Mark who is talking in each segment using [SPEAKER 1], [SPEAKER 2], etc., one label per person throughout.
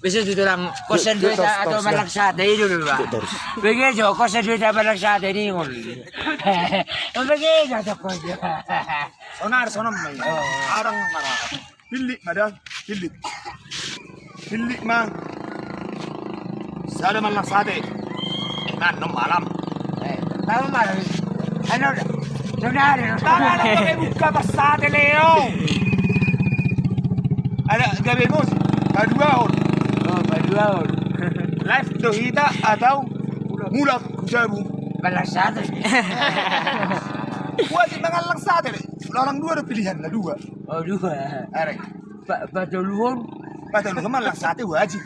[SPEAKER 1] bisa tulang kosan duit atau malak sate dulu ba. Begitu kosan duit atau malak sate ni ngol. Begitu ada ko.
[SPEAKER 2] Sonar may. Arang marah. Pili madang, pili. Pili mang. Sada man lang sate. Nan no malam.
[SPEAKER 1] Tahu malam. Ano? Sonari.
[SPEAKER 2] Tama lang kami buka pa sate Leo. Ada gabi mo. Paduahon.
[SPEAKER 1] Oh, paduahon.
[SPEAKER 2] Live dohita atau mulak kujabu.
[SPEAKER 1] Malak sate.
[SPEAKER 2] Buat mangan lang sate. Orang dua ada pilihan lah dua.
[SPEAKER 1] Oh, dua.
[SPEAKER 2] Arek.
[SPEAKER 1] Paduahon.
[SPEAKER 2] Paduahon man lang sate wajib.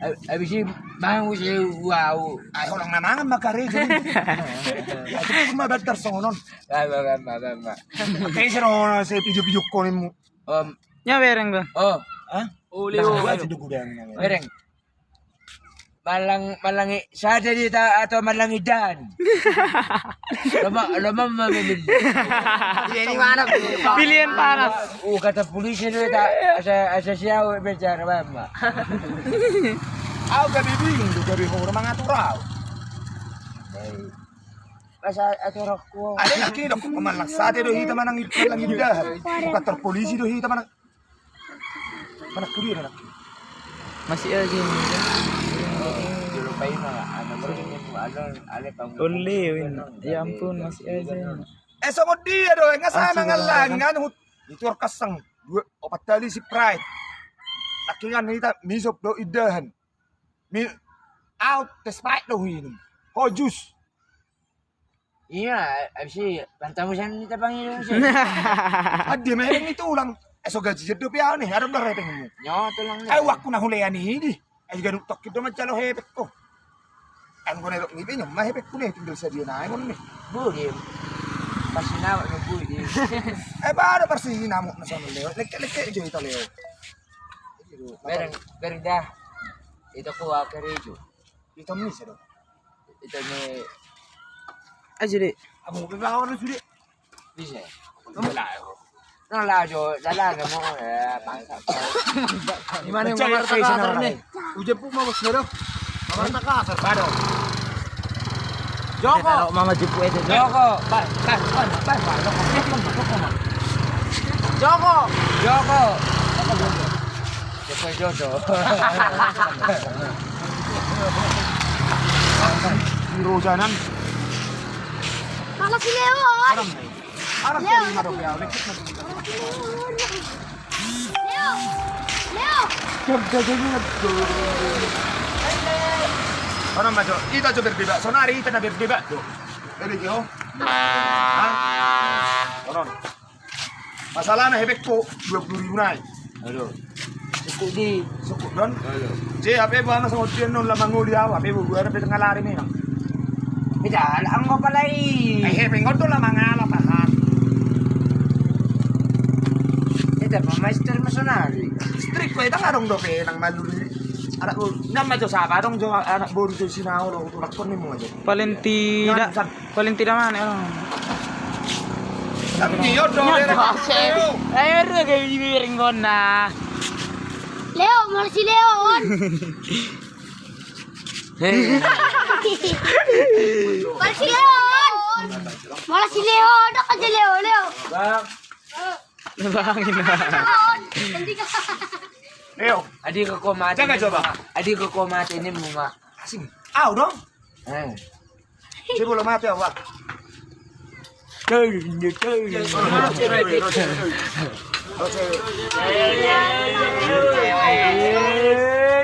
[SPEAKER 1] Habis ini mau sih wow.
[SPEAKER 2] Ay orang namangan makare. Itu cuma batar sonon.
[SPEAKER 1] Mama.
[SPEAKER 2] Kayak serono saya video-video konem.
[SPEAKER 3] Nya bereng ba?
[SPEAKER 1] Oh,
[SPEAKER 2] Hah?
[SPEAKER 1] Leo.
[SPEAKER 2] Aja gudang.
[SPEAKER 1] Bereng. Malangi sate dita atau malangi dan. Lama memilih.
[SPEAKER 2] Ini mana?
[SPEAKER 3] Pilihan panas.
[SPEAKER 1] Kata polisi itu tak asa siapa bicara mama.
[SPEAKER 2] Aku gak bingung juga bingung orang mengatur aku.
[SPEAKER 1] Masa atur aku.
[SPEAKER 2] Ada lagi dok kemalang sate doh hita manang ikan lagi dah. Bukan polisi doh hita manang. Mana kurir anak?
[SPEAKER 3] Masih aja ini.
[SPEAKER 1] Dilupain lah. Ada kamu.
[SPEAKER 3] Only win. Ya ampun masih aja.
[SPEAKER 2] Sama dia doh nggak sana ngalangan itu keseng dua opat kali si pride. Lakian hita misop doh idahan. Out despite doh ini. Hojus.
[SPEAKER 1] Iya, abis pantamusan kita panggil sih.
[SPEAKER 2] Dia main itu ulang. So gaji jedo piao nih, ada berapa pengenmu?
[SPEAKER 1] Nyo, tulang
[SPEAKER 2] Ay waktu na hulian ini. Ay ganun tok kito macalo hepek ko. Ang ko na tok ngipin yung mahepek ko na tinggal sa dia na ayun ni.
[SPEAKER 1] Budi. Pasinawa ng budi.
[SPEAKER 2] Ay para parsi namo na sa Leo. Lek jo ito Leo.
[SPEAKER 1] Bereng dah. Ito ko akarejo.
[SPEAKER 2] Ito mi sero.
[SPEAKER 1] Ito ni
[SPEAKER 3] Aja deh.
[SPEAKER 2] Amo bibawon na sudi.
[SPEAKER 1] bisa. Wala ako. Nang lajo, dalaga mo pangkat.
[SPEAKER 2] Gimana yung mga kasar ni? Uje po mo sero. Mga kasar bado.
[SPEAKER 1] Joko.
[SPEAKER 3] Mama jipu aja.
[SPEAKER 1] Joko. Joko. Joko. Joko Jojo.
[SPEAKER 2] Rojanan.
[SPEAKER 4] Malah si Leo.
[SPEAKER 2] Arang kali maro piao.
[SPEAKER 4] Leo.
[SPEAKER 2] Orang majo, ita jo berbeda. Sonari ita na berbeda do. Beri jo. Orang. Masalah na hebek ko 20,000 nai.
[SPEAKER 1] Aduh. Suku di.
[SPEAKER 2] Suku don. Je HP ba na sa hotel non lamang nguli awa. HP bu ara beteng lari ni nang.
[SPEAKER 1] Bisa, ang ko pala eh.
[SPEAKER 2] Ay hebek ngoto lamang ala tahan.
[SPEAKER 1] Ito, master masonari.
[SPEAKER 2] Strict ko ita ngarong do pe nang maluli. Anak ko na majo sa dong jo anak boru jo sinao lo tulak kon ni mo aja.
[SPEAKER 3] Valentina mana ya?
[SPEAKER 2] Tapi yo do.
[SPEAKER 3] Ayo ru kayak di piring kona.
[SPEAKER 4] Leo, malah si Leon. Malah si Leon. Malah si Leon. Dak aja Leo.
[SPEAKER 1] Bang,
[SPEAKER 3] Bangin na.
[SPEAKER 4] Leon. Hindi ka.
[SPEAKER 2] Leo,
[SPEAKER 1] adik ko mati.
[SPEAKER 2] Jangan coba.
[SPEAKER 1] Adik ko mati ni muma.
[SPEAKER 2] asing. Au dong.
[SPEAKER 1] Eh.
[SPEAKER 2] Je boleh mati awak.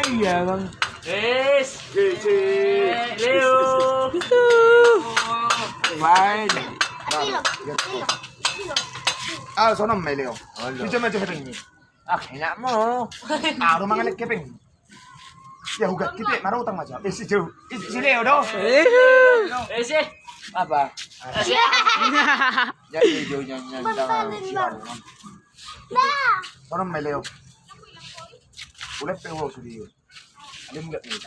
[SPEAKER 1] Iya bang.
[SPEAKER 2] Leo.
[SPEAKER 1] Main.
[SPEAKER 2] Ah, sono mai Leo. Itu macam ini.
[SPEAKER 1] Ah, enak mo.
[SPEAKER 2] Ah, rumah ngelik keping. Ya hugat kita marah utang macam. Si jauh. Si Leo dong.
[SPEAKER 1] Sih. Apa? Jadi jauh nyanyi.
[SPEAKER 4] Nah.
[SPEAKER 2] Sono mai Leo. Boleh pewo sudi. Ada enggak nih?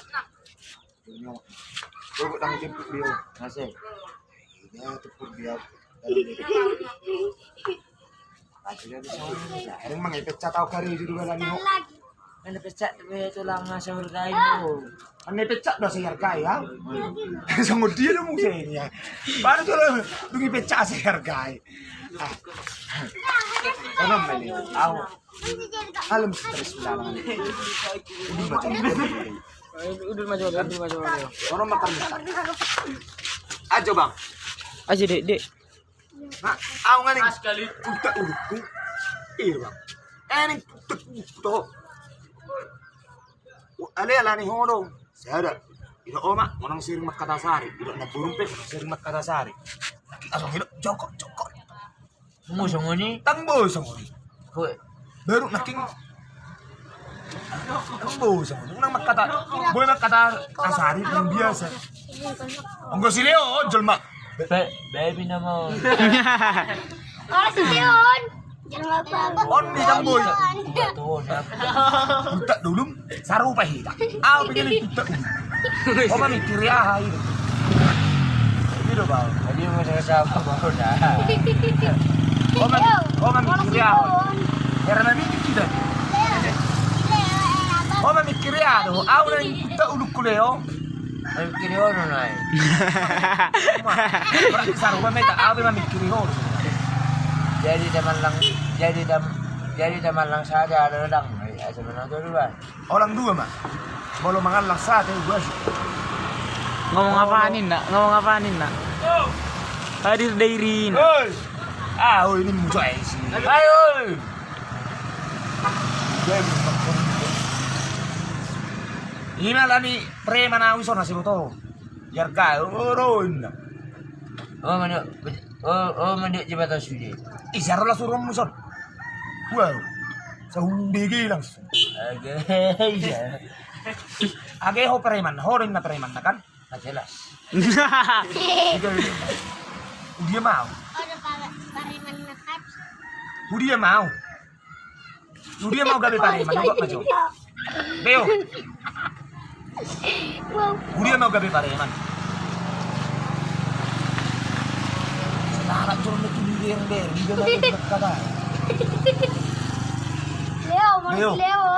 [SPEAKER 2] Coba tang jemput Leo.
[SPEAKER 1] Masih.
[SPEAKER 2] Ya, tepuk dia. Akhirnya bisa. Ada mang ipet catau kari di dulu lagi.
[SPEAKER 1] Ano pecah itu lang sa hargay mo.
[SPEAKER 2] Ang ipetsa daw sa Yargay, ha? Sa dia na mo sa niya. Paano ito lang ipetsa sa Yargay? Ano mali? Aw. Alam stress mo lang. Hindi ba ito?
[SPEAKER 3] Udah maju.
[SPEAKER 2] Orang makan besar. Ajo bang.
[SPEAKER 3] Aja dek.
[SPEAKER 2] Nah, aw nga ning. Utak ulit ko. Iya bang. Ning utak to. Ala ni hodong. Sada. Ilo oma, monang siring magkatasari. Ilo nagburumpit, siring magkatasari. Asong ilo, jokok.
[SPEAKER 1] Sumusong mo ni.
[SPEAKER 2] Tangbo sa mo.
[SPEAKER 1] Hoy.
[SPEAKER 2] Baru naking tangbo sa mo. Unang boy magkatasari yung biasa. Ang si Leo, Jolma.
[SPEAKER 1] Baby na mo.
[SPEAKER 4] Wala si Leon. Jangan apa.
[SPEAKER 2] On di tangbo.
[SPEAKER 1] Tuon na.
[SPEAKER 2] Utak dulum, saru pa hita. Aw, bigyan utak. O mamikiri ahay. Dito ba?
[SPEAKER 1] Hindi mo kasama mo na.
[SPEAKER 2] O mamikiri ahay. Era mamikiri kita. O mamikiri ahay. Aw na yung utak uluk ko Leo.
[SPEAKER 1] Ay, kinihono na eh.
[SPEAKER 2] Berarti saru pa meta. Aw, mamikiri ho.
[SPEAKER 1] Jadi teman lang saja ada lang. Ay, asa mo na ito ba?
[SPEAKER 2] Orang dua mah. Bolo mangan lang sa atin gua.
[SPEAKER 3] Ngomong apaanin nak? Hadir Dairin.
[SPEAKER 2] Hei. Ah, oh ini muncul sih.
[SPEAKER 1] Ayo!
[SPEAKER 2] Ina lah ni preman awi so nasi to. Yarga uron.
[SPEAKER 1] Mandi jembatan sudi.
[SPEAKER 2] Isaro la surum muson. Wow. Sa humbigi langsung.
[SPEAKER 1] Agay ya.
[SPEAKER 2] Age ho preman, horin na preman na kan?
[SPEAKER 1] Jelas.
[SPEAKER 2] Dia mau.
[SPEAKER 4] Ada pariman nakat.
[SPEAKER 2] Dia mau. Dia mau gabe preman kok maju. Beo.
[SPEAKER 4] Wow.
[SPEAKER 2] Dia mau gabe preman. Sekarang cuma itu dia yang dia mau kata.
[SPEAKER 4] Leo, mana si Leo?